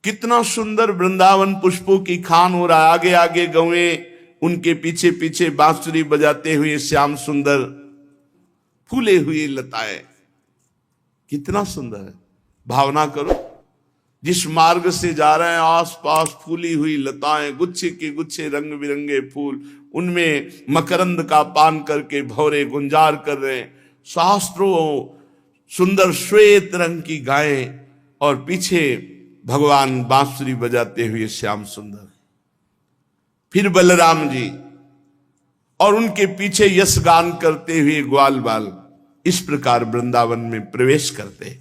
कितना सुंदर वृंदावन पुष्पों की खान हो रहा है। आगे आगे गौएं, उनके पीछे पीछे बांसुरी बजाते हुए श्याम सुंदर फूले हुए लताएं, कितना सुंदर है। भावना करो, जिस मार्ग से जा रहे हैं आसपास फूली हुई लताएं, गुच्छे के गुच्छे रंग बिरंगे फूल, उनमें मकरंद का पान करके भौरे गुंजार कर रहे हैं। सहस्त्रों सुंदर श्वेत रंग की गायें और पीछे भगवान बांसुरी बजाते हुए श्याम सुंदर। फिर बलराम जी और उनके पीछे यश गान करते हुए ग्वाल बाल इस प्रकार वृंदावन में प्रवेश करते।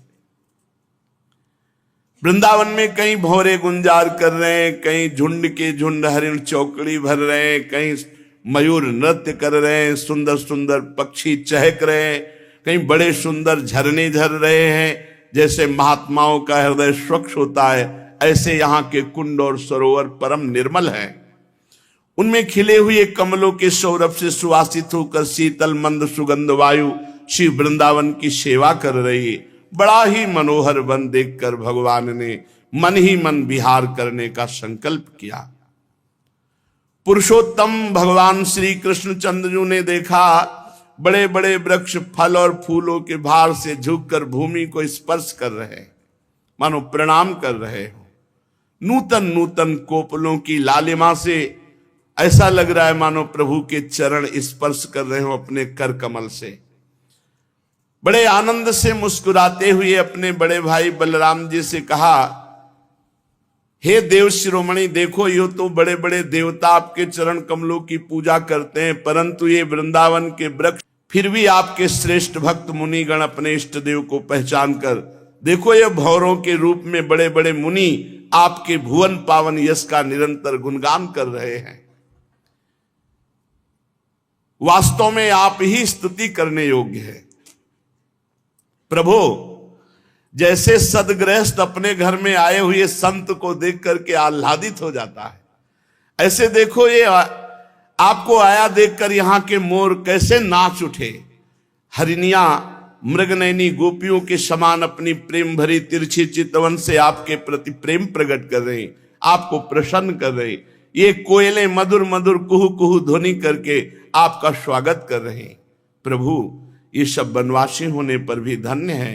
वृंदावन में कहीं भौरे गुंजार कर रहे हैं, कहीं झुंड के झुंड हरिण चौकड़ी भर रहे हैं, कहीं मयूर नृत्य कर रहे हैं, सुंदर सुंदर पक्षी चहक रहे हैं, कहीं बड़े सुंदर झरने झर रहे हैं। जैसे महात्माओं का हृदय स्वच्छ होता है, ऐसे यहाँ के कुंड और सरोवर परम निर्मल हैं। उनमें खिले हुए कमलों के सौरभ से सुवासित होकर शीतल मंद सुगंध वायु श्री वृंदावन की सेवा कर रही है। बड़ा ही मनोहर वन देखकर भगवान ने मन ही मन विहार करने का संकल्प किया। पुरुषोत्तम भगवान श्री कृष्ण चंद्रजू ने देखा बड़े बड़े वृक्ष फल और फूलों के भार से झुककर भूमि को स्पर्श कर रहे, मानो प्रणाम कर रहे हो। नूतन नूतन कोपलों की लालिमा से ऐसा लग रहा है मानो प्रभु के चरण स्पर्श कर रहे हो अपने कर कमल से। बड़े आनंद से मुस्कुराते हुए अपने बड़े भाई बलराम जी से कहा, हे देव शिरोमणि, देखो यो तो बड़े बड़े देवता आपके चरण कमलों की पूजा करते हैं, परंतु ये वृंदावन के वृक्ष फिर भी आपके श्रेष्ठ भक्त मुनिगण अपने इष्ट देव को पहचान कर, देखो ये भौरों के रूप में बड़े बड़े मुनि आपके भुवन पावन यश का निरंतर गुणगान कर रहे हैं। वास्तव में आप ही स्तुति करने योग्य है। प्रभु, जैसे सदगृहस्थ अपने घर में आए हुए संत को देख करके आह्लादित हो जाता है, ऐसे देखो ये आपको आया देखकर यहाँ के मोर कैसे नाच उठे। हरिणियां मृगनयनी गोपियों के समान अपनी प्रेम भरी तिरछी चितवन से आपके प्रति प्रेम प्रकट कर रहे, आपको प्रसन्न कर रहे। ये कोयले मधुर मधुर कुहू कुहू ध्वनि करके आपका स्वागत कर रहे हैं। प्रभु, ये सब वनवासी होने पर भी धन्य है,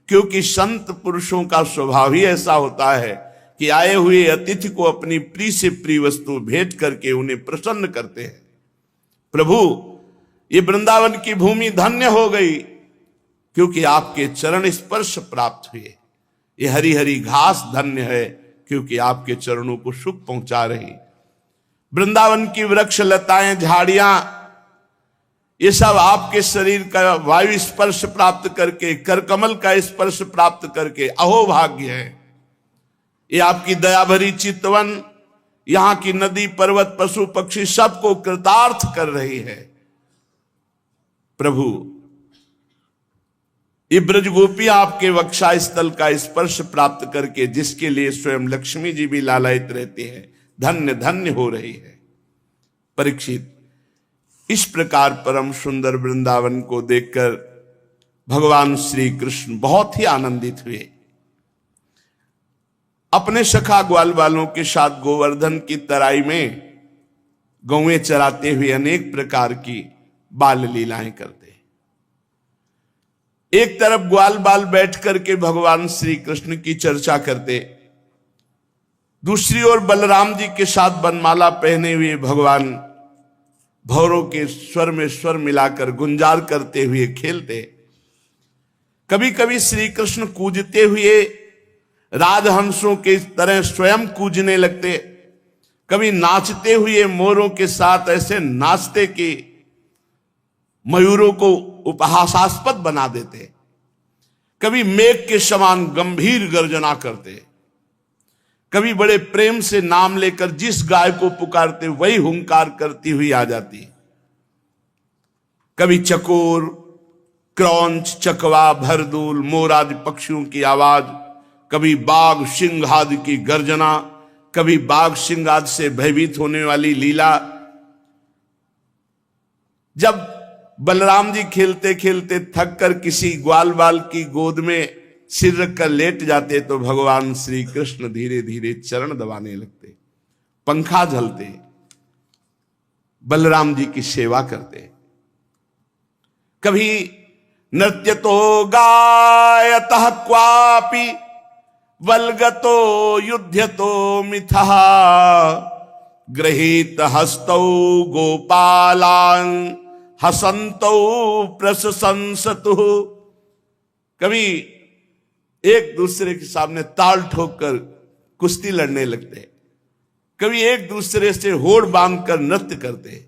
क्योंकि संत पुरुषों का स्वभाव ही ऐसा होता है कि आए हुए अतिथि को अपनी प्रिय से प्रिय वस्तु भेंट करके उन्हें प्रसन्न करते हैं। प्रभु, ये वृंदावन की भूमि धन्य हो गई, क्योंकि आपके चरण स्पर्श प्राप्त हुए। ये हरी हरी घास धन्य है, क्योंकि आपके चरणों को सुख पहुंचा रही। वृंदावन की वृक्ष लताएं झाड़ियां, ये सब आपके शरीर का वायु स्पर्श प्राप्त करके, कर कमल का स्पर्श प्राप्त करके अहोभाग्य है। ये आपकी दया भरी चितवन यहां की नदी पर्वत पशु पक्षी सबको कृतार्थ कर रही है। प्रभु, ये ब्रजगोपी आपके वक्षा स्थल का स्पर्श प्राप्त करके, जिसके लिए स्वयं लक्ष्मी जी भी लालायित रहते हैं, धन्य धन्य हो रही है। परीक्षित, इस प्रकार परम सुंदर वृंदावन को देखकर भगवान श्री कृष्ण बहुत ही आनंदित हुए। अपने सखा ग्वाल वालों के साथ गोवर्धन की तराई में गौएं चराते हुए अनेक प्रकार की बाल लीलाएं करते। एक तरफ ग्वाल बाल बैठ करके भगवान श्री कृष्ण की चर्चा करते, दूसरी ओर बलराम जी के साथ बनमाला पहने हुए भगवान भौरों के स्वर में स्वर मिलाकर गुंजार करते हुए खेलते। कभी कभी श्री कृष्ण कूजते हुए राजहंसों के तरह स्वयं कूजने लगते, कभी नाचते हुए मोरों के साथ ऐसे नाचते कि मयूरों को उपहासास्पद बना देते, कभी मेघ के समान गंभीर गर्जना करते, कभी बड़े प्रेम से नाम लेकर जिस गाय को पुकारते वही हुंकार करती हुई आ जाती। कभी चकोर, क्रौंच, चकवा, भरदूल, मोर आदि पक्षियों की आवाज, कभी बाघ सिंह आदि की गर्जना, कभी बाघ सिंह आदि से भयभीत होने वाली लीला। जब बलराम जी खेलते खेलते थक कर किसी ग्वाल बाल की गोद में सिर रखकर लेट जाते तो भगवान श्री कृष्ण धीरे धीरे चरण दबाने लगते, पंखा झलते, बलराम जी की सेवा करते। कभी नृत्य तो गायतः क्वापि वल्गतो युध्यतो मिथः गृहीत हस्तौ गोपालान् हसन्तौ प्रशंसतुः। कभी एक दूसरे के सामने ताल ठोककर कुश्ती लड़ने लगते, कभी एक दूसरे से होड़ बांधकर नृत्य करते,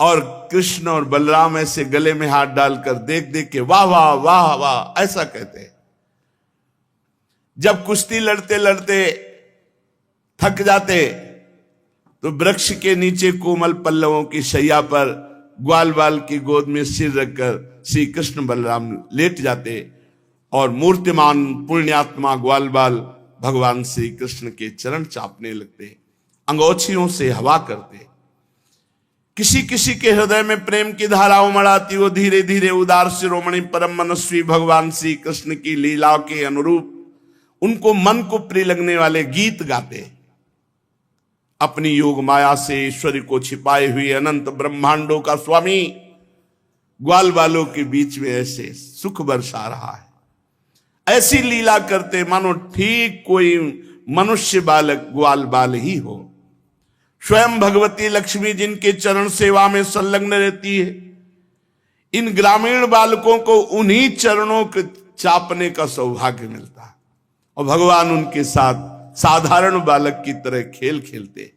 और कृष्ण और बलराम ऐसे गले में हाथ डालकर देख देख के वाह वाह वाह वाह ऐसा कहते। जब कुश्ती लड़ते लड़ते थक जाते तो वृक्ष के नीचे कोमल पल्लवों की शैया पर ग्वाल बाल की गोद में सिर रखकर श्री कृष्ण बलराम लेट जाते और मूर्तिमान पुण्यात्मा ग्वाल बाल भगवान श्री कृष्ण के चरण चापने लगते, अंगोछियों से हवा करते। किसी किसी के हृदय में प्रेम की धारा उमड़ाती, वो धीरे धीरे उदार शिरोमणि परम मनस्वी भगवान श्री कृष्ण की लीलाओं के अनुरूप उनको मन को प्रिय लगने वाले गीत गाते। अपनी योग माया से ईश्वर को छिपाए हुए अनंत ब्रह्मांडों का स्वामी ग्वाल बालों के बीच में ऐसे सुख बरसा रहा है, ऐसी लीला करते मानो ठीक कोई मनुष्य बालक ग्वाल बाल ही हो। स्वयं भगवती लक्ष्मी जिनके चरण सेवा में संलग्न रहती है, इन ग्रामीण बालकों को उन्हीं चरणों के चापने का सौभाग्य मिलता है और भगवान उनके साथ साधारण बालक की तरह खेल खेलते।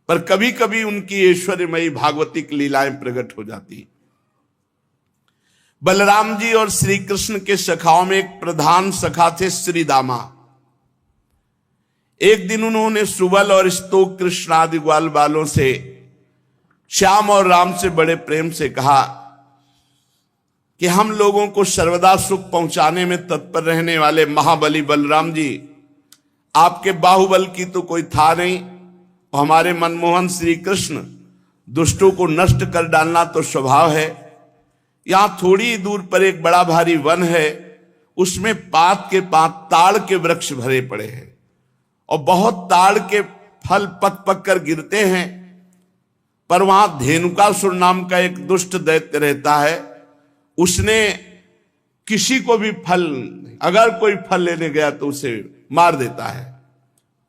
पर कभी कभी उनकी ऐश्वर्यमयी भागवतिक लीलाएं प्रकट हो जाती। बलराम जी और श्री कृष्ण के सखाओं में एक प्रधान सखा थे श्री दामा। एक दिन उन्होंने सुबल और स्तोक कृष्ण आदि ग्वाल बालों से श्याम और राम से बड़े प्रेम से कहा कि हम लोगों को सर्वदा सुख पहुंचाने में तत्पर रहने वाले महाबली बलराम जी, आपके बाहुबल की तो कोई था नहीं, और हमारे मनमोहन श्री कृष्ण दुष्टों को नष्ट कर डालना तो स्वभाव है। यहां थोड़ी दूर पर एक बड़ा भारी वन है, उसमें पात के पात ताड़ के वृक्ष भरे पड़े हैं और बहुत ताड़ के फल पक पक कर गिरते हैं, पर वहां धेनुकासुर नाम का एक दुष्ट दैत्य रहता है। उसने किसी को भी फल, अगर कोई फल लेने गया तो उसे मार देता है।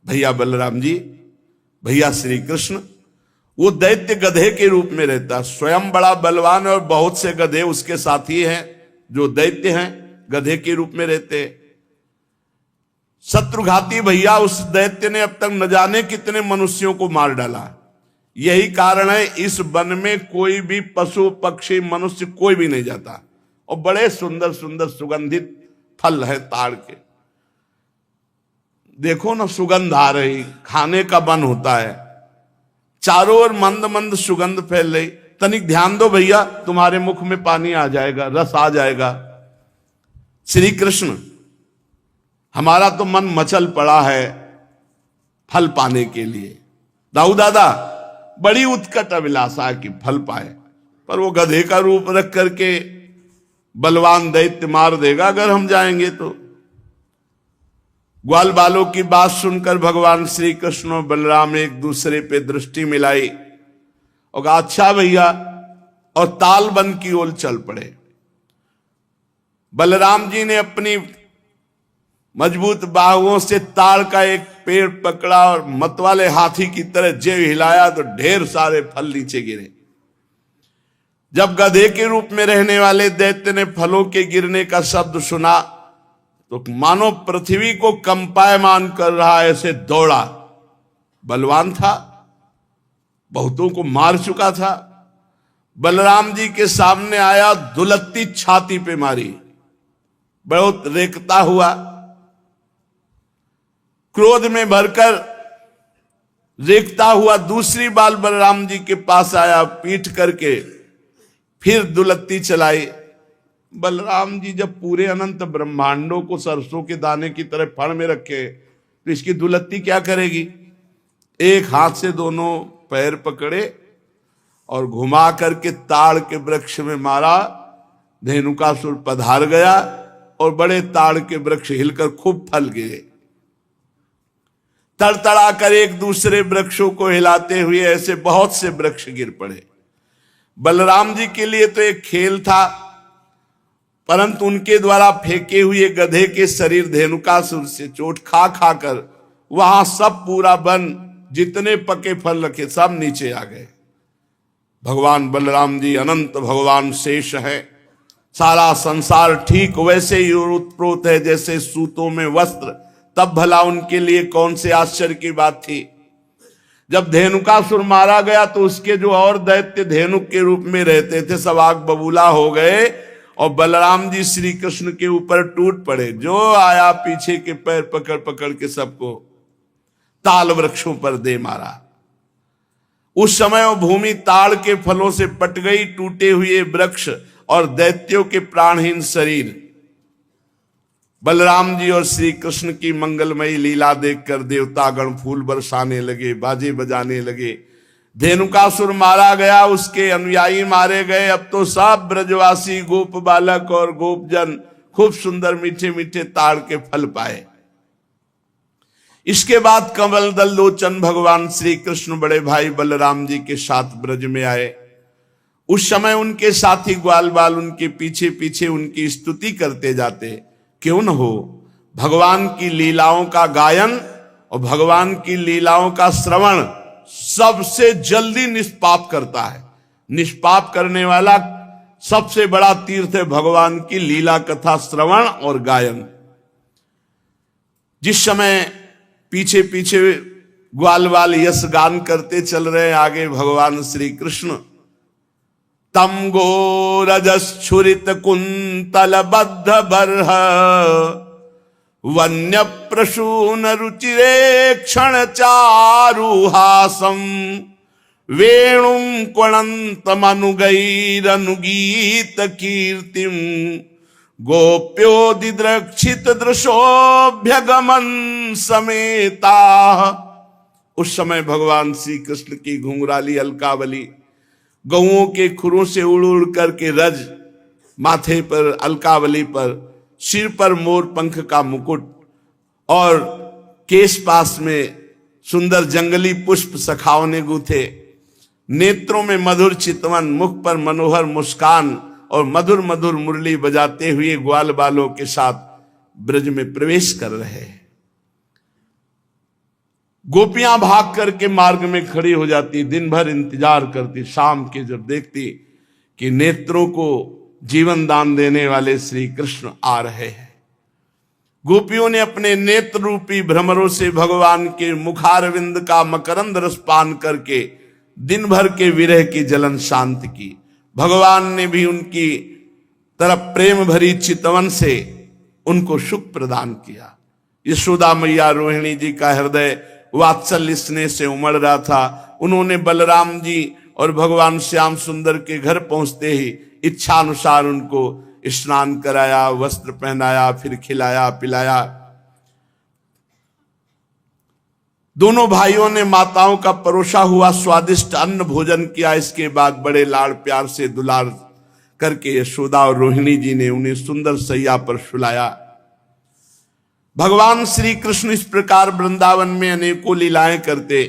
भैया बलराम जी, भैया श्री कृष्ण, वो दैत्य गधे के रूप में रहता, स्वयं बड़ा बलवान और बहुत से गधे उसके साथी हैं जो दैत्य हैं, गधे के रूप में रहते। शत्रुघाती भैया उस दैत्य ने अब तक न जाने कितने मनुष्यों को मार डाला। यही कारण है इस वन में कोई भी पशु पक्षी मनुष्य कोई भी नहीं जाता, और बड़े सुंदर सुंदर सुगंधित फल है ताड़ के। देखो ना, सुगंध आ रही, खाने का मन होता है, चारों ओर मंद मंद सुगंध फैल रही। तनिक ध्यान दो भैया, तुम्हारे मुख में पानी आ जाएगा, रस आ जाएगा। श्री कृष्ण, हमारा तो मन मचल पड़ा है फल पाने के लिए। दाऊ दादा, बड़ी उत्कट अभिलाषा की फल पाए, पर वो गधे का रूप रख करके बलवान दैत्य मार देगा अगर हम जाएंगे तो। ग्वाल बालों की बात सुनकर भगवान श्री कृष्ण और बलराम एक दूसरे पे दृष्टि मिलाई और कहा अच्छा भैया, और ताल वन की ओर चल पड़े। बलराम जी ने अपनी मजबूत बाहुओं से ताड़ का एक पेड़ पकड़ा और मतवाले हाथी की तरह जेब हिलाया तो ढेर सारे फल नीचे गिरे। जब गधे के रूप में रहने वाले दैत्य ने फलों के गिरने का शब्द सुना तो मानो पृथ्वी को कंपायमान कर रहा ऐसे दौड़ा। बलवान था, बहुतों को मार चुका था। बलराम जी के सामने आया, दुलत्ती छाती पे मारी, बहुत रेखता हुआ। क्रोध में भरकर रेखता हुआ दूसरी बार बलराम जी के पास आया, पीठ करके फिर दुलत्ती चलाई। बलराम जी जब पूरे अनंत ब्रह्मांडों को सरसों के दाने की तरह फड़ में रखे तो इसकी दुलत्ती क्या करेगी। एक हाथ से दोनों पैर पकड़े और घुमा करके ताड़ के वृक्ष में मारा। धेनुकासुर पधार गया और बड़े ताड़ के वृक्ष हिलकर खूब फल गिरे। तड़तड़ाकर एक दूसरे वृक्षों को हिलाते हुए ऐसे बहुत से वृक्ष गिर पड़े। बलराम जी के लिए तो एक खेल था, परंतु उनके द्वारा फेंके हुए गधे के शरीर धेनुकासुर से चोट खा खाकर वहां सब पूरा वन जितने पके फल रखे सब नीचे आ गए। भगवान बलराम जी अनंत भगवान शेष है। सारा संसार ठीक वैसे ही उत्प्रोत है जैसे सूतों में वस्त्र। तब भला उनके लिए कौन से आश्चर्य की बात थी। जब धेनुकासुर मारा गया तो उसके जो और दैत्य धेनुक के रूप में रहते थे सब आग बबूला हो गए और बलराम जी श्री कृष्ण के ऊपर टूट पड़े। जो आया पीछे के पैर पकड़ पकड़ के सबको ताल वृक्षों पर दे मारा। उस समय वो भूमि ताड़ के फलों से पट गई। टूटे हुए वृक्ष और दैत्यों के प्राणहीन शरीर। बलराम जी और श्री कृष्ण की मंगलमयी लीला देखकर देवतागण फूल बरसाने लगे, बाजे बजाने लगे। धेनुकासुर मारा गया, उसके अनुयायी मारे गए। अब तो सब ब्रजवासी गोप बालक और गोपजन खूब सुंदर मीठे मीठे ताड़ के फल पाए। इसके बाद कमल दल लोचन भगवान श्री कृष्ण बड़े भाई बलराम जी के साथ ब्रज में आए। उस समय उनके साथी ग्वाल बाल उनके पीछे पीछे उनकी स्तुति करते जाते। क्यों न हो, भगवान की लीलाओं का गायन और भगवान की लीलाओं का श्रवण सबसे जल्दी निष्पाप करता है। निष्पाप करने वाला सबसे बड़ा तीर्थ है भगवान की लीला कथा श्रवण और गायन। जिस समय पीछे पीछे ग्वाल बाल यश गान करते चल रहे हैं, आगे भगवान श्री कृष्ण तम गो रजस्फुरित कुंतल बद्ध बर्ह वन्य प्रसून रुचिरे क्षण चारुहासम वेणुं क्वणंतम अनुगैर अनुगीत कीर्तिम गोप्योदिद्रक्षित दृशोभ्यगमन समेता। उस समय भगवान श्री कृष्ण की घुंघराली अलकावली गौओं के खुरों से उड़ उड़ करके रज, माथे पर अलकावली पर, सिर पर मोर पंख का मुकुट और केश पास में सुंदर जंगली पुष्प सखाओं ने गूथे। नेत्रों में मधुर चितवन, मुख पर मनोहर मुस्कान और मधुर मधुर मुरली बजाते हुए ग्वाल बालों के साथ ब्रज में प्रवेश कर रहे हैं। गोपियां भाग करके मार्ग में खड़ी हो जाती, दिन भर इंतजार करती। शाम के जब देखती कि नेत्रों को जीवन दान देने वाले श्री कृष्ण आ रहे हैं, गोपियों ने अपने नेत्र रूपी भ्रमरों से भगवान के मुखारविंद का मकरंद रस पान करके दिन भर के विरह की जलन शांत की। भगवान ने भी उनकी तरफ प्रेम भरी चितवन से उनको सुख प्रदान किया। यशोदा मैया रोहिणी जी का हृदय वात्सल्य स्नेह से उमड़ रहा था। उन्होंने बलराम जी और भगवान श्याम सुंदर के घर पहुंचते ही इच्छा अनुसार उनको स्नान कराया, वस्त्र पहनाया, फिर खिलाया पिलाया। दोनों भाइयों ने माताओं का परोसा हुआ स्वादिष्ट अन्न भोजन किया। इसके बाद बड़े लाड़ प्यार से दुलार करके यशोदा और रोहिणी जी ने उन्हें सुंदर सैया पर सुलाया। भगवान श्री कृष्ण इस प्रकार वृंदावन में अनेकों लीलाएं करते।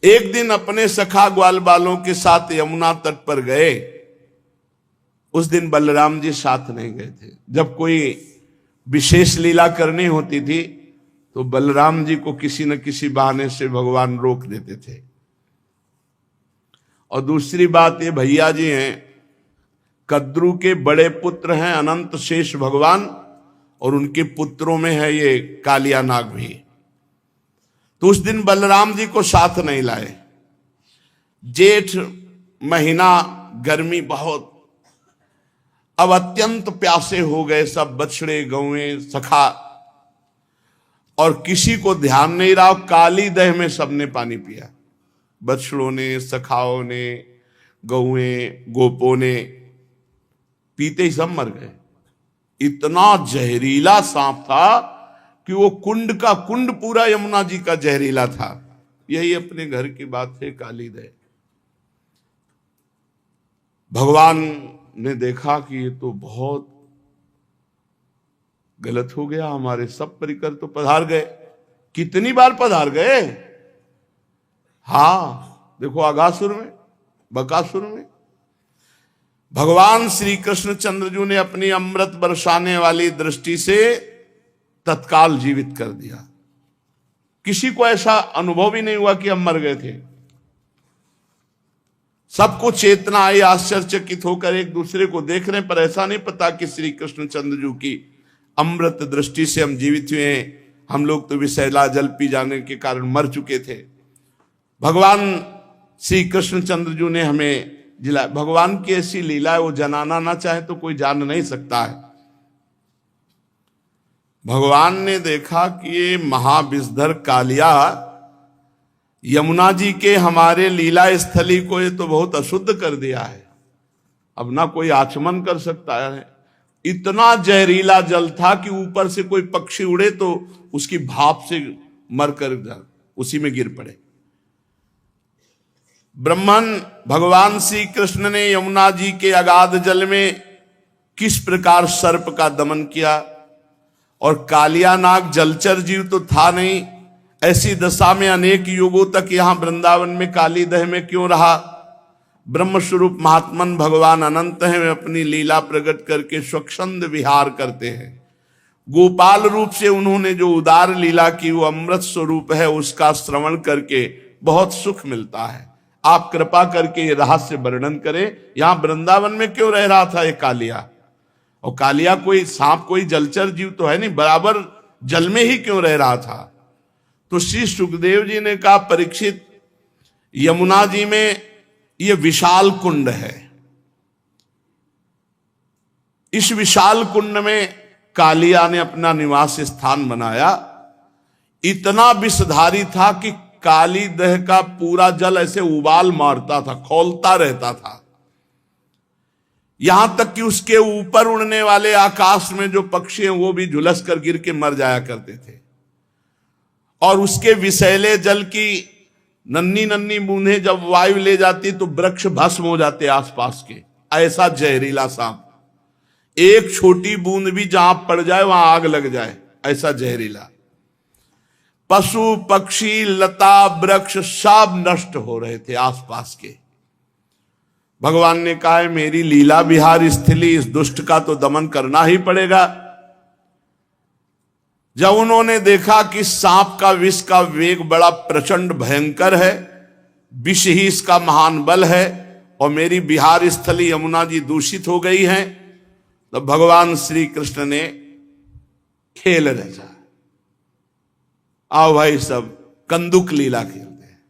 एक दिन अपने सखा ग्वाल बालों के साथ यमुना तट पर गए। उस दिन बलराम जी साथ नहीं गए थे। जब कोई विशेष लीला करनी होती थी तो बलराम जी को किसी न किसी बहाने से भगवान रोक देते थे। और दूसरी बात, ये भैया जी हैं, कद्रू के बड़े पुत्र हैं अनंत शेष भगवान, और उनके पुत्रों में है ये कालिया नाग भी। तो उस दिन बलराम जी को साथ नहीं लाए। जेठ महीना, गर्मी बहुत, अब अत्यंत प्यासे हो गए सब बछड़े गौएं सखा, और किसी को ध्यान नहीं रहा। काली दह में सबने पानी पिया, बछड़ों ने, सखाओं ने, गौएं गोपों ने, पीते ही सब मर गए। इतना जहरीला सांप था कि वो कुंड का कुंड पूरा यमुना जी का जहरीला था। यही अपने घर की बात है, काली दह। भगवान ने देखा कि ये तो बहुत गलत हो गया, हमारे सब परिकर तो पधार गए। कितनी बार पधार गए? हां, देखो अगासुर में, बकासुर में। भगवान श्री कृष्ण चंद्रजू ने अपनी अमृत बरसाने वाली दृष्टि से तत्काल जीवित कर दिया। किसी को ऐसा अनुभव ही नहीं हुआ कि हम मर गए थे। सबको चेतना आई, आश्चर्यचकित होकर एक दूसरे को देख रहे हैं, पर ऐसा नहीं पता कि श्री कृष्ण चंद्रजू की अमृत दृष्टि से हम जीवित हुए हैं। हम लोग तो विषैला जल पी जाने के कारण मर चुके थे। भगवान श्री कृष्ण चंद्रजू ने हमें जिला। भगवान की ऐसी लीला है, वो जनाना ना चाहे तो कोई जान नहीं सकता है। भगवान ने देखा कि ये महाविषधर कालिया यमुना जी के हमारे लीला स्थली को ये तो बहुत अशुद्ध कर दिया है, अब ना कोई आचमन कर सकता है। इतना जहरीला जल था कि ऊपर से कोई पक्षी उड़े तो उसकी भाप से मरकर उसी में गिर पड़े। ब्रह्मन भगवान श्री कृष्ण ने यमुना जी के अगाध जल में किस प्रकार सर्प का दमन किया, और कालिया नाग जलचर जीव तो था नहीं, ऐसी दशा में अनेक युगों तक यहां वृंदावन में काली दह में क्यों रहा। ब्रह्म स्वरूप महात्मन भगवान अनंत हैं, वे अपनी लीला प्रकट करके स्वच्छंद विहार करते हैं। गोपाल रूप से उन्होंने जो उदार लीला की, वो अमृत स्वरूप है, उसका श्रवण करके बहुत सुख मिलता है। आप कृपा करके ये रहस्य वर्णन करें, यहां वृंदावन में क्यों रह रहा था ये कालिया। और कालिया कोई सांप, कोई जलचर जीव तो है नहीं, बराबर जल में ही क्यों रह रहा था। तो श्री सुखदेव जी ने कहा, परीक्षित, यमुना जी में ये विशाल कुंड है, इस विशाल कुंड में कालिया ने अपना निवास स्थान बनाया। इतना विषधारी था कि काली दह का पूरा जल ऐसे उबाल मारता था, खौलता रहता था। यहां तक कि उसके ऊपर उड़ने वाले आकाश में जो पक्षी हैं वो भी झुलस कर गिर के मर जाया करते थे। और उसके विषैले जल की नन्ही नन्ही बूंदें जब वायु ले जाती तो वृक्ष भस्म हो जाते आसपास के। ऐसा जहरीला सांप, एक छोटी बूंद भी जहां पड़ जाए वहां आग लग जाए, ऐसा जहरीला। पशु पक्षी लता वृक्ष सब नष्ट हो रहे थे आसपास के। भगवान ने कहा है, मेरी लीला विहार स्थली, इस दुष्ट का तो दमन करना ही पड़ेगा। जब उन्होंने देखा कि सांप का विष का वेग बड़ा प्रचंड भयंकर है, विष ही इसका महान बल है, और मेरी विहार स्थली यमुना जी दूषित हो गई है, तो भगवान श्री कृष्ण ने खेल रचा। आओ भाई सब कंदुक लीला खेलते हैं।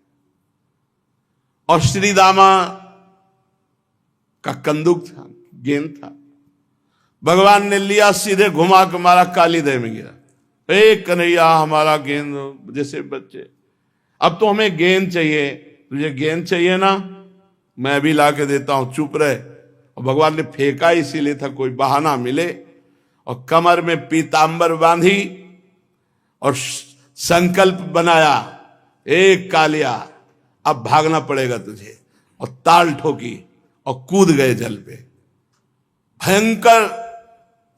और श्री दामा का कंदुक था, गेंद था, भगवान ने लिया, सीधे घुमा के मारा, काली दह में गिरा। कन्हैया हमारा गेंद, जैसे बच्चे, अब तो हमें गेंद चाहिए, तुझे गेंद चाहिए ना, मैं भी ला के देता हूं, चुप रहे। और भगवान ने फेंका इसीलिए था कोई बहाना मिले, और कमर में पीतांबर बांधी और संकल्प बनाया, एक कालिया अब भागना पड़ेगा तुझे, और ताल ठोकी और कूद गए जल पे। भयंकर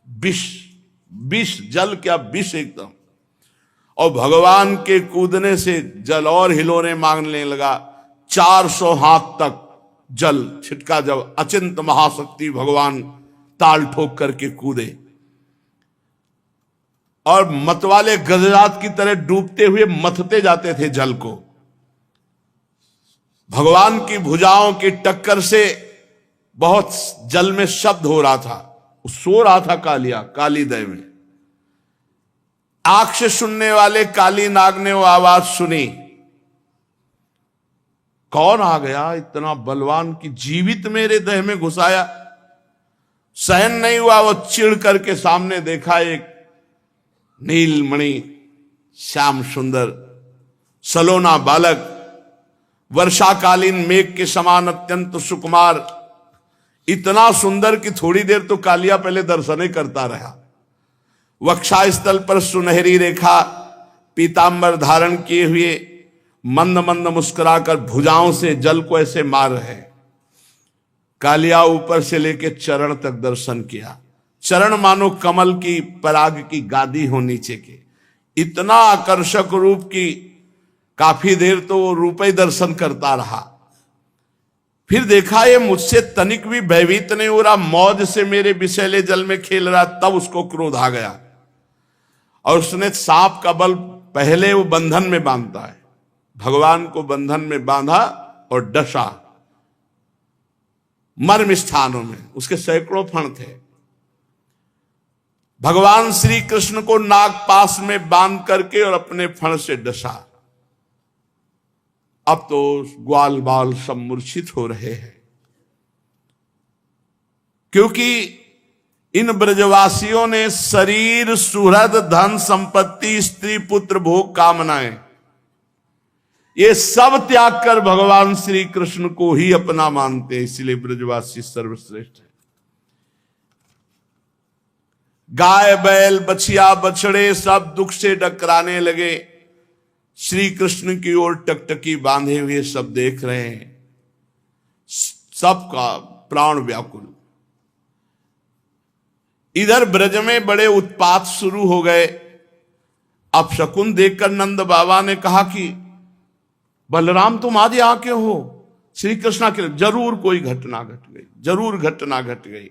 विष, विष जल क्या विष एकदम। और भगवान के कूदने से जल और हिलोने मांगने लगा। 400 हाथ तक जल छिटका, जब अचिंत महाशक्ति भगवान ताल ठोक करके कूदे, और मतवाले गजरात की तरह डूबते हुए मथते जाते थे जल को। भगवान की भुजाओं की टक्कर से बहुत जल में शब्द हो रहा था, सो रहा था कालिया काली दह में। आंख से सुनने वाले काली नाग ने वो आवाज सुनी, कौन आ गया इतना बलवान की जीवित मेरे दह में घुसाया। सहन नहीं हुआ, वो चिढ़ करके सामने देखा, एक नीलमणि श्याम सुंदर सलोना बालक, वर्षाकालीन मेघ के समान अत्यंत सुकुमार, इतना सुंदर कि थोड़ी देर तो कालिया पहले दर्शन करता रहा। वक्षा स्थल पर सुनहरी रेखा, पीतांबर धारण किए हुए, मंद मंद मुस्कुराकर भुजाओं से जल को ऐसे मार रहे। कालिया ऊपर से लेकर चरण तक दर्शन किया, चरण मानो कमल की पराग की गादी हो नीचे के, इतना आकर्षक रूप की काफी देर तो वो रूप ही दर्शन करता रहा। फिर देखा ये मुझसे तनिक भी भयभीत नहीं हो रहा, मौज से मेरे विषैले जल में खेल रहा, तब उसको क्रोध आ गया और उसने सांप का बल पहले वो बंधन में बांधता है, भगवान को बंधन में बांधा और डसा मर्म स्थानों में, उसके सैकड़ों फण थे। भगवान श्री कृष्ण को नागपाश में बांध करके और अपने फण से डसा। अब तो ग्वाल बाल सब मूर्छित हो रहे हैं, क्योंकि इन ब्रजवासियों ने शरीर, सुहृद, धन संपत्ति, स्त्री पुत्र, भोग, कामनाएं, ये सब त्याग कर भगवान श्री कृष्ण को ही अपना मानते हैं। इसलिए ब्रजवासी सर्वश्रेष्ठ है। गाय, बैल, बछिया, बछड़े सब दुख से डकराने लगे। श्री कृष्ण की ओर टकटकी बांधे हुए सब देख रहे हैं, सबका प्राण व्याकुल। इधर ब्रज में बड़े उत्पात शुरू हो गए। अपशकुन देखकर नंद बाबा ने कहा कि बलराम तुम आज यहाँ क्यों हो? श्री कृष्ण के जरूर कोई घटना घट गई, जरूर घटना घट गई।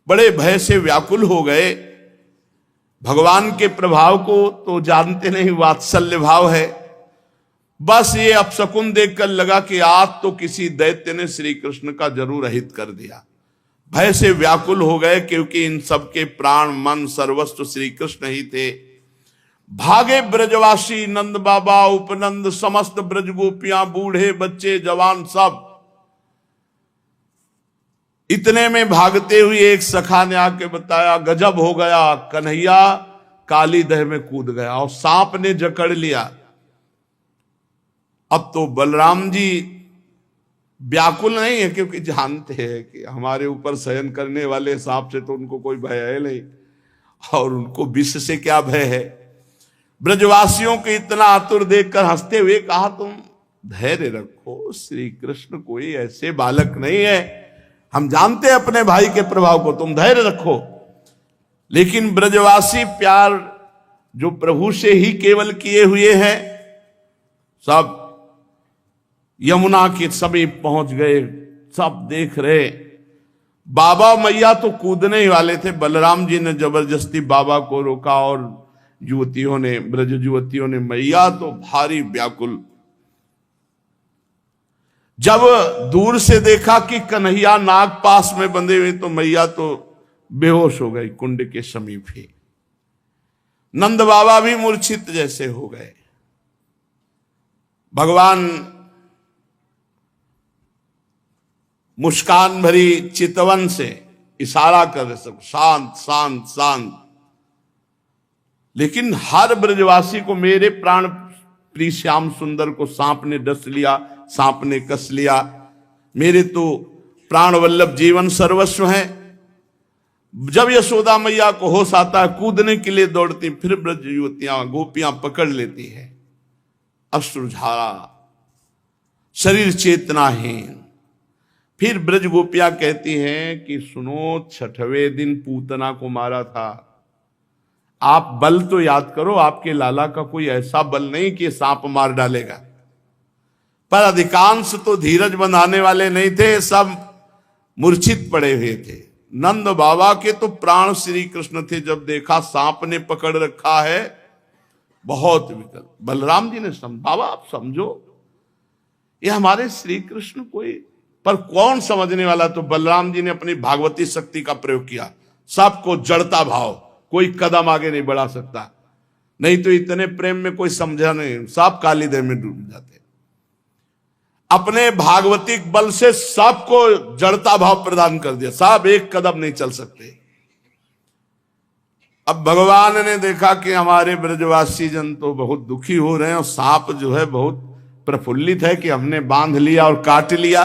बड़े भय से व्याकुल हो गए। भगवान के प्रभाव को तो जानते नहीं, वात्सल्य भाव है। बस ये अपशकुन देखकर लगा कि आज तो किसी दैत्य ने श्री कृष्ण का जरूर अहित कर दिया। भय से व्याकुल हो गए, क्योंकि इन सबके प्राण, मन, सर्वस्व श्री कृष्ण ही थे। भागे ब्रजवासी, नंद बाबा, उपनंद, समस्त ब्रज गोपियां, बूढ़े, बच्चे, जवान सब। इतने में भागते हुए एक सखा ने आके बताया, गजब हो गया, कन्हैया काली दह में कूद गया और सांप ने जकड़ लिया। अब तो बलराम जी व्याकुल नहीं है, क्योंकि जानते हैं कि हमारे ऊपर शयन करने वाले सांप से तो उनको कोई भय है नहीं, और उनको विष से क्या भय है। ब्रजवासियों को इतना आतुर देखकर हंसते हुए कहा, तुम धैर्य रखो, श्री कृष्ण कोई ऐसे बालक नहीं है, हम जानते हैं अपने भाई के प्रभाव को, तुम धैर्य रखो। लेकिन ब्रजवासी प्यार जो प्रभु से ही केवल किए हुए हैं, सब यमुना के समीप पहुंच गए, सब देख रहे। बाबा मैया तो कूदने ही वाले थे, बलराम जी ने जबरदस्ती बाबा को रोका और युवतियों ने, ब्रज युवतियों ने, मैया तो भारी व्याकुल। जब दूर से देखा कि कन्हैया नाग पास में बंधे हुए, तो मैया तो बेहोश हो गई कुंड के समीप ही। नंद बाबा भी मूर्छित जैसे हो गए। भगवान मुस्कान भरी चितवन से इशारा कर रहे, सब शांत शांत शांत। लेकिन हर ब्रजवासी को, मेरे प्राण प्रिय श्याम सुंदर को सांप ने डस लिया, सांप ने कस लिया, मेरे तो प्राण वल्लभ जीवन सर्वस्व है। जब यशोदा मैया को होश आता है, कूदने के लिए दौड़ती, फिर ब्रज युवतियां, गोपियां पकड़ लेती है। अश्रुधारा, शरीर चेतनाहीन। फिर ब्रज गोपियां कहती हैं कि सुनो, 6वें दिन पूतना को मारा था, आप बल तो याद करो, आपके लाला का कोई ऐसा बल नहीं कि सांप मार डालेगा। पर अधिकांश तो धीरज बंधाने वाले नहीं थे, सब मूर्छित पड़े हुए थे। नंद बाबा के तो प्राण श्री कृष्ण थे। जब देखा सांप ने पकड़ रखा है, बहुत विकल। बलराम जी ने बाबा आप समझो, ये हमारे श्री कृष्ण कोई, पर कौन समझने वाला। तो बलराम जी ने अपनी भागवती शक्ति का प्रयोग किया, सबको जड़ता भाव, कोई कदम आगे नहीं बढ़ा सकता। नहीं तो इतने प्रेम में कोई समझा नहीं, सब काली देह में डूब जाते। अपने भागवतिक बल से सबको जड़ता भाव प्रदान कर दिया, सब एक कदम नहीं चल सकते। अब भगवान ने देखा कि हमारे ब्रजवासी जन तो बहुत दुखी हो रहे हैं, और सांप जो है बहुत प्रफुल्लित है कि हमने बांध लिया और काट लिया।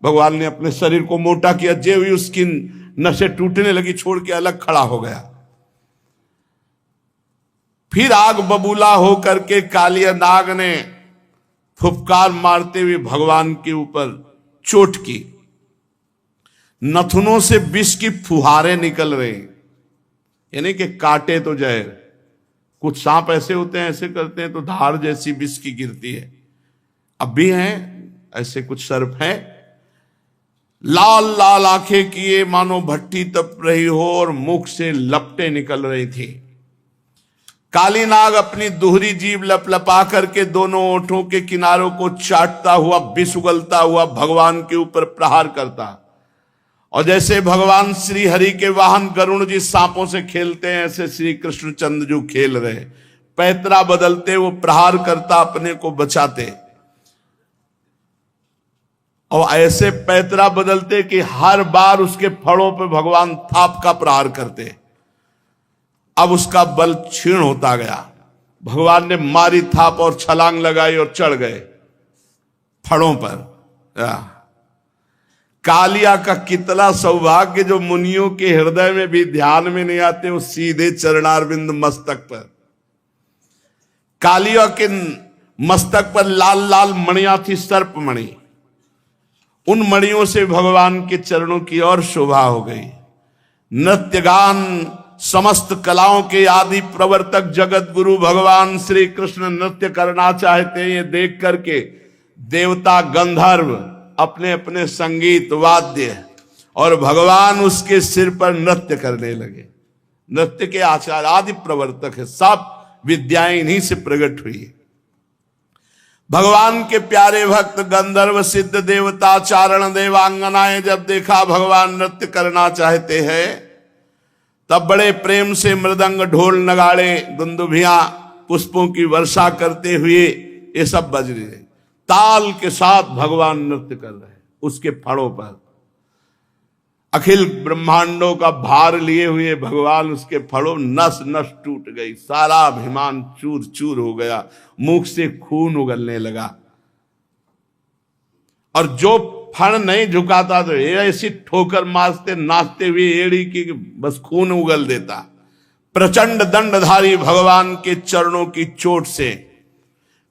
भगवान ने अपने शरीर को मोटा किया, जे हुई उसकी नसें टूटने लगी, छोड़ के अलग खड़ा हो गया। फिर आग बबूला हो करके कालिया नाग ने फुफकार मारते हुए भगवान के ऊपर चोट की। नथुनों से विष की फुहारें निकल रही, यानी कि काटे तो जहर। कुछ सांप ऐसे होते हैं, ऐसे करते हैं तो धार जैसी विष की गिरती है। अब भी हैं ऐसे कुछ सर्प हैं, लाल लाल आंखें किए मानो भट्टी तप रही हो और मुख से लपटें निकल रही थी। काली नाग अपनी दोहरी जीभ लपलपा करके दोनों ओठों के किनारों को चाटता हुआ विष उगलता हुआ भगवान के ऊपर प्रहार करता, और जैसे भगवान श्री हरि के वाहन गरुण जी सांपों से खेलते हैं, ऐसे श्री कृष्णचंद्र जी खेल रहे, पैतरा बदलते वो प्रहार करता, अपने को बचाते, और ऐसे पैतरा बदलते कि हर बार उसके फड़ों पे भगवान थाप का प्रहार करते। अब उसका बल क्षीण होता गया। भगवान ने मारी थाप और छलांग लगाई और चढ़ गए फड़ों पर। कालिया का कितना सौभाग्य जो मुनियों के हृदय में भी ध्यान में नहीं आते, वो सीधे चरणारविंद मस्तक पर। कालिया के मस्तक पर लाल लाल मणियां थी, सर्प मणि। उन मणियों से भगवान के चरणों की और शोभा हो गई। नृत्य गान समस्त कलाओं के आदि प्रवर्तक जगत गुरु भगवान श्री कृष्ण नृत्य करना चाहते, ये देख करके देवता गंधर्व अपने अपने संगीत वाद्य और भगवान उसके सिर पर नृत्य करने लगे। नृत्य के आचार्य आदि प्रवर्तक है, सब विद्याएं इन्हीं से प्रकट हुई। भगवान के प्यारे भक्त गंधर्व सिद्ध देवता चारण देवांगनाएं जब देखा भगवान नृत्य करना चाहते हैं, तब बड़े प्रेम से मृदंग ढोल नगाड़े दुंदुभियां पुष्पों की वर्षा करते हुए ये सब बज रहे, ताल के साथ भगवान नृत्य कर रहे उसके फड़ों पर। अखिल ब्रह्मांडों का भार लिए हुए भगवान उसके फड़ों, नस नस टूट गई, सारा अभिमान चूर चूर हो गया, मुख से खून उगलने लगा। और जो फण नहीं झुकाता तो ऐसी ठोकर मारते नाचते हुए एड़ी की बस खून उगल देता। प्रचंड दंडधारी भगवान के चरणों की चोट से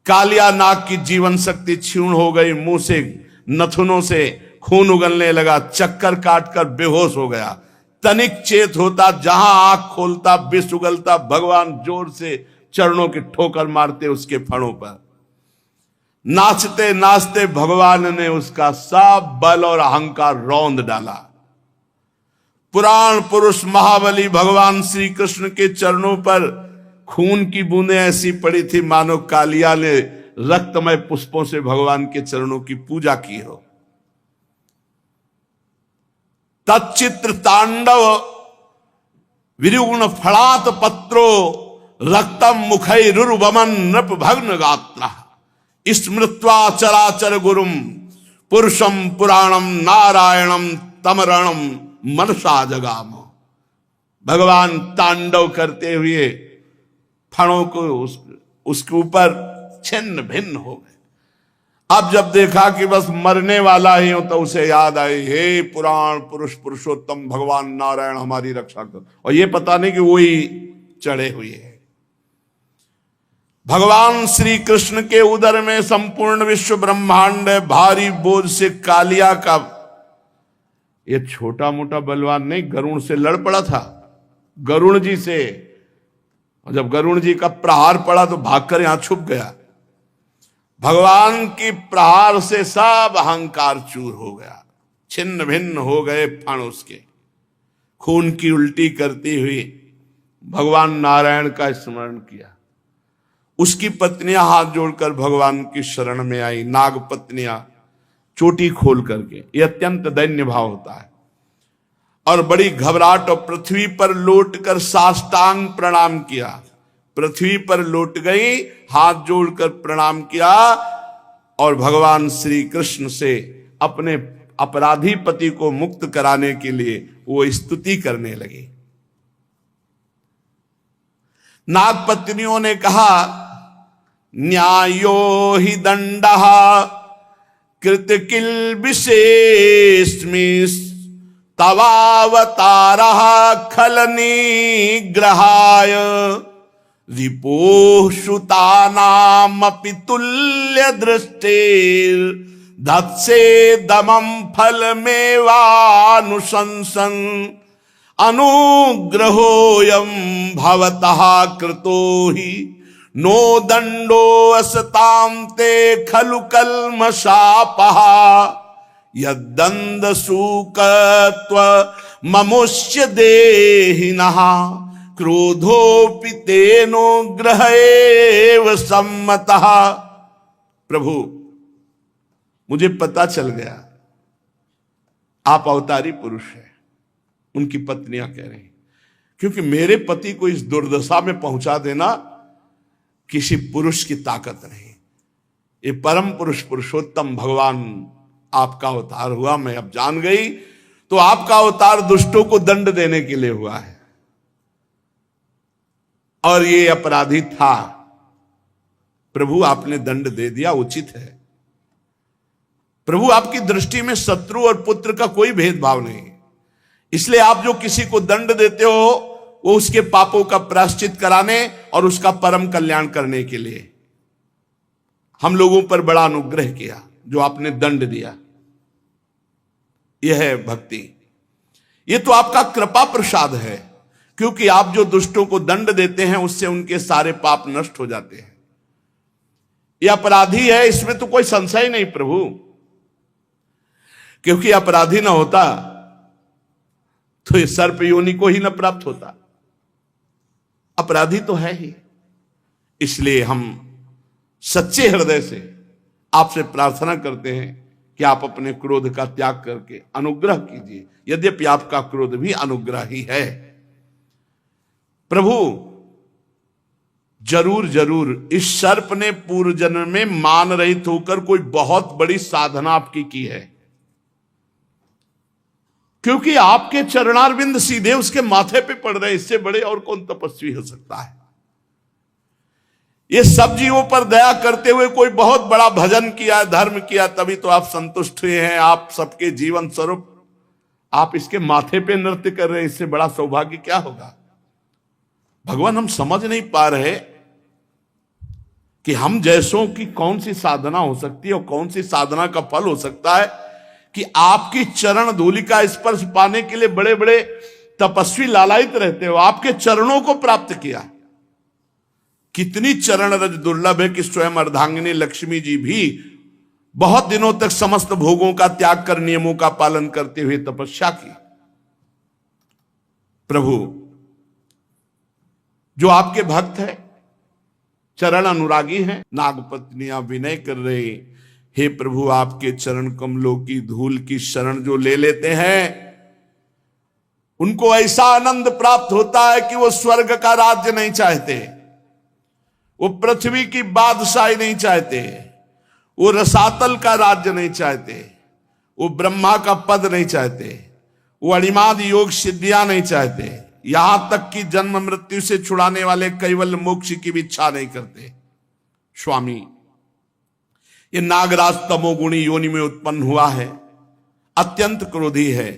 कालिया नाग की जीवन शक्ति क्षीण हो गई, मुंह से नथुनों से खून उगलने लगा, चक्कर काटकर बेहोश हो गया। तनिक चेत होता, जहां आंख खोलता विष उगलता, भगवान जोर से चरणों की ठोकर मारते उसके फणों पर। नाचते नाचते भगवान ने उसका सब बल और अहंकार रौंद डाला। पुराण पुरुष महाबली भगवान श्री कृष्ण के चरणों पर खून की बूंदें ऐसी पड़ी थी मानो कालिया ने रक्तमय पुष्पों से भगवान के चरणों की पूजा की हो। तच्चित्र तांडव विरुगुण फलात पत्रो रक्तम मुखैरुर्वमन नृप भग्न गात्र स्मृत्वा चराचर गुरुम पुरुषम पुराणम नारायणम तमरणम मनसा जगाम। भगवान तांडव करते हुए फणों को उसके ऊपर छिन्न भिन्न हो गए। अब जब देखा कि बस मरने वाला ही हो तो उसे याद आई, हे पुराण पुरुष पुरुषोत्तम भगवान नारायण हमारी रक्षा कर। और ये पता नहीं कि वही चढ़े हुए हैं। भगवान श्री कृष्ण के उदर में संपूर्ण विश्व ब्रह्मांड भारी बोझ से कालिया का ये छोटा मोटा बलवान नहीं, गरुण से लड़ पड़ा था, गरुण जी से। और जब गरुण जी का प्रहार पड़ा तो भागकर यहां छुप गया। भगवान की प्रहार से सब अहंकार चूर हो गया, छिन्न भिन्न हो गए फण उसके। खून की उल्टी करती हुई भगवान नारायण का स्मरण किया। उसकी पत्नियां हाथ जोड़कर भगवान की शरण में आई, नाग पत्नियां चोटी खोल करके। यह अत्यंत दैन्य भाव होता है। और बड़ी घबराहट और पृथ्वी पर लौटकर साष्टांग प्रणाम किया। पृथ्वी पर लौट गई, हाथ जोड़कर प्रणाम किया और भगवान श्री कृष्ण से अपने अपराधी पति को मुक्त कराने के लिए वो स्तुति करने लगी। नाग पत्नियों ने कहा, न्यायो हि दंडः कृत किल विशेषमिस् तवावतारः खल निग्रहाय रिपोः श्रुतानामपि तुल्य दृष्टेर् धत्से दमं फलमेवानुशंसन अनुग्रहोऽयं भवतः कृतो हि नो दंडो असतां ते खलु कल्मषापः यद्दंड सूकत्व ममुष्य देहिनः क्रोधोपि तेनो ग्रह एव सम्मतः। प्रभु, मुझे पता चल गया आप अवतारी पुरुष हैं। उनकी पत्नियां कह रही, क्योंकि मेरे पति को इस दुर्दशा में पहुंचा देना किसी पुरुष की ताकत नहीं, ये परम पुरुष पुरुषोत्तम भगवान आपका अवतार हुआ। मैं अब जान गई, तो आपका अवतार दुष्टों को दंड देने के लिए हुआ है, और ये अपराधी था। प्रभु, आपने दंड दे दिया, उचित है। प्रभु, आपकी दृष्टि में शत्रु और पुत्र का कोई भेदभाव नहीं, इसलिए आप जो किसी को दंड देते हो वो उसके पापों का प्रायश्चित कराने और उसका परम कल्याण करने के लिए। हम लोगों पर बड़ा अनुग्रह किया जो आपने दंड दिया, यह है भक्ति। यह तो आपका कृपा प्रसाद है, क्योंकि आप जो दुष्टों को दंड देते हैं उससे उनके सारे पाप नष्ट हो जाते हैं। यह अपराधी है, इसमें तो कोई संशय नहीं प्रभु, क्योंकि अपराधी ना होता तो इस सर्प योनि को ही न प्राप्त होता। अपराधी तो है ही, इसलिए हम सच्चे हृदय से आपसे प्रार्थना करते हैं कि आप अपने क्रोध का त्याग करके अनुग्रह कीजिए, यद्यपि आपका क्रोध भी अनुग्रह ही है। प्रभु, जरूर जरूर इस सर्प ने पूर्व जन्म में मान रहित होकर कोई बहुत बड़ी साधना आपकी की है, क्योंकि आपके चरणारविंद सीधे उसके माथे पे पड़ रहे, इससे बड़े और कौन तपस्वी हो सकता है। ये सब जीवों पर दया करते हुए कोई बहुत बड़ा भजन किया, धर्म किया, तभी तो आप संतुष्ट हुए हैं। आप सबके जीवन स्वरूप आप इसके माथे पे नृत्य कर रहे हैं, इससे बड़ा सौभाग्य क्या होगा। भगवान, हम समझ नहीं पा रहे कि हम जैसों की कौन सी साधना हो सकती है और कौन सी साधना का फल हो सकता है कि आपकी चरण धूलि का स्पर्श पाने के लिए बड़े बड़े तपस्वी लालायित रहते हो। आपके चरणों को प्राप्त किया। कितनी चरण रज दुर्लभ है कि स्वयं अर्धांगिनी लक्ष्मी जी भी बहुत दिनों तक समस्त भोगों का त्याग कर नियमों का पालन करते हुए तपस्या की। प्रभु, जो आपके भक्त हैं, चरण अनुरागी हैं, नागपत्नियां विनय कर रहे, हे प्रभु, आपके चरण कमलों की धूल की शरण जो ले लेते हैं उनको ऐसा आनंद प्राप्त होता है कि वो स्वर्ग का राज्य नहीं चाहते, वो पृथ्वी की बादशाही नहीं चाहते, वो रसातल का राज्य नहीं चाहते, वो ब्रह्मा का पद नहीं चाहते, वो अणिमाद योग सिद्धियां नहीं चाहते, यहां तक कि जन्म मृत्यु से छुड़ाने वाले कैवल्य मोक्ष की भी इच्छा नहीं करते। स्वामी, ये नागराज तमोगुणी योनि में उत्पन्न हुआ है, अत्यंत क्रोधी है,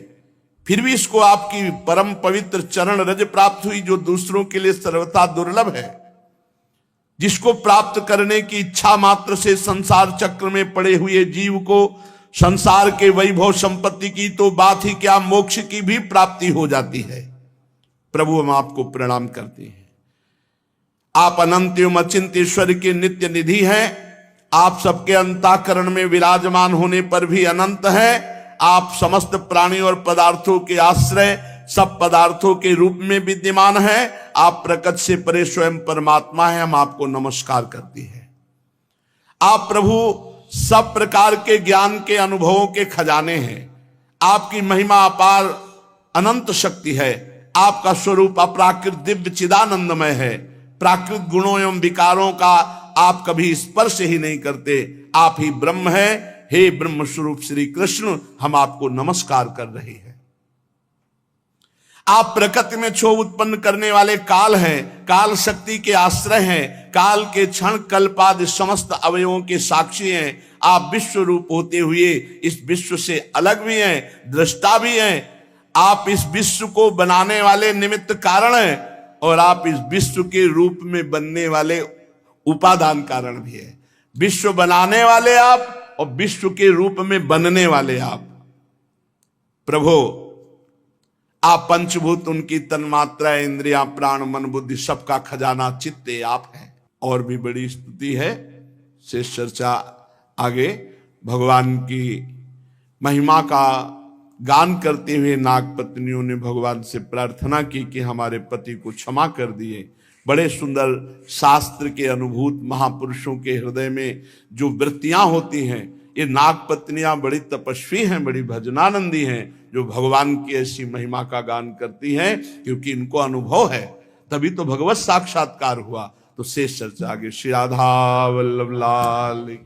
फिर भी इसको आपकी परम पवित्र चरण रज प्राप्त हुई, जो दूसरों के लिए सर्वथा दुर्लभ है, जिसको प्राप्त करने की इच्छा मात्र से संसार चक्र में पड़े हुए जीव को संसार के वैभव संपत्ति की तो बात ही क्या, मोक्ष की भी प्राप्ति हो जाती है। प्रभु, हम आपको प्रणाम करते हैं। आप अनंत एवं अचिंत्य ईश्वर के नित्य निधि हैं। आप सबके अंतःकरण में विराजमान होने पर भी अनंत हैं। आप समस्त प्राणी और पदार्थों के आश्रय, सब पदार्थों के रूप में विद्यमान हैं। आप प्रकट से परे स्वयं परमात्मा हैं। हम आपको नमस्कार करते हैं। आप प्रभु सब प्रकार के ज्ञान के अनुभवों के खजाने हैं। आपकी महिमा अपार अनंत शक्ति है। आपका स्वरूप अपराकृत दिव्य चिदानंदमय है। प्राकृत गुणों एवं विकारों का आप कभी स्पर्श ही नहीं करते। आप ही ब्रह्म हैं। हे ब्रह्म स्वरूप श्री कृष्ण, हम आपको नमस्कार कर रहे हैं। आप प्रकृति में क्षोभ उत्पन्न करने वाले काल हैं, काल शक्ति के आश्रय हैं, काल के क्षण कल्पादि समस्त अवयवों के साक्षी हैं। आप विश्व रूप होते हुए इस विश्व से अलग भी हैं, दृष्टा भी हैं। आप इस विश्व को बनाने वाले निमित्त कारण हैं और आप इस विश्व के रूप में बनने वाले उपादान कारण भी है। विश्व बनाने वाले आप और विश्व के रूप में बनने वाले आप। प्रभु आप पंचभूत, उनकी तन्मात्रा, इंद्रियां, प्राण, मन, बुद्धि, सबका खजाना चित्ते आप हैं। और भी बड़ी स्तुति है, शेष चर्चा आगे। भगवान की महिमा का गान करते हुए नाग पत्नियों ने भगवान से प्रार्थना की कि हमारे पति को क्षमा कर दिए। बड़े सुंदर शास्त्र के अनुभूत महापुरुषों के हृदय में जो वृत्तियां होती हैं, ये नाग पत्नियां बड़ी तपस्वी हैं, बड़ी भजनानंदी हैं, जो भगवान की ऐसी महिमा का गान करती हैं, क्योंकि इनको अनुभव है, तभी तो भगवत साक्षात्कार हुआ। तो शेष चर्चा आगे। श्री राधा वल्लभ लाल।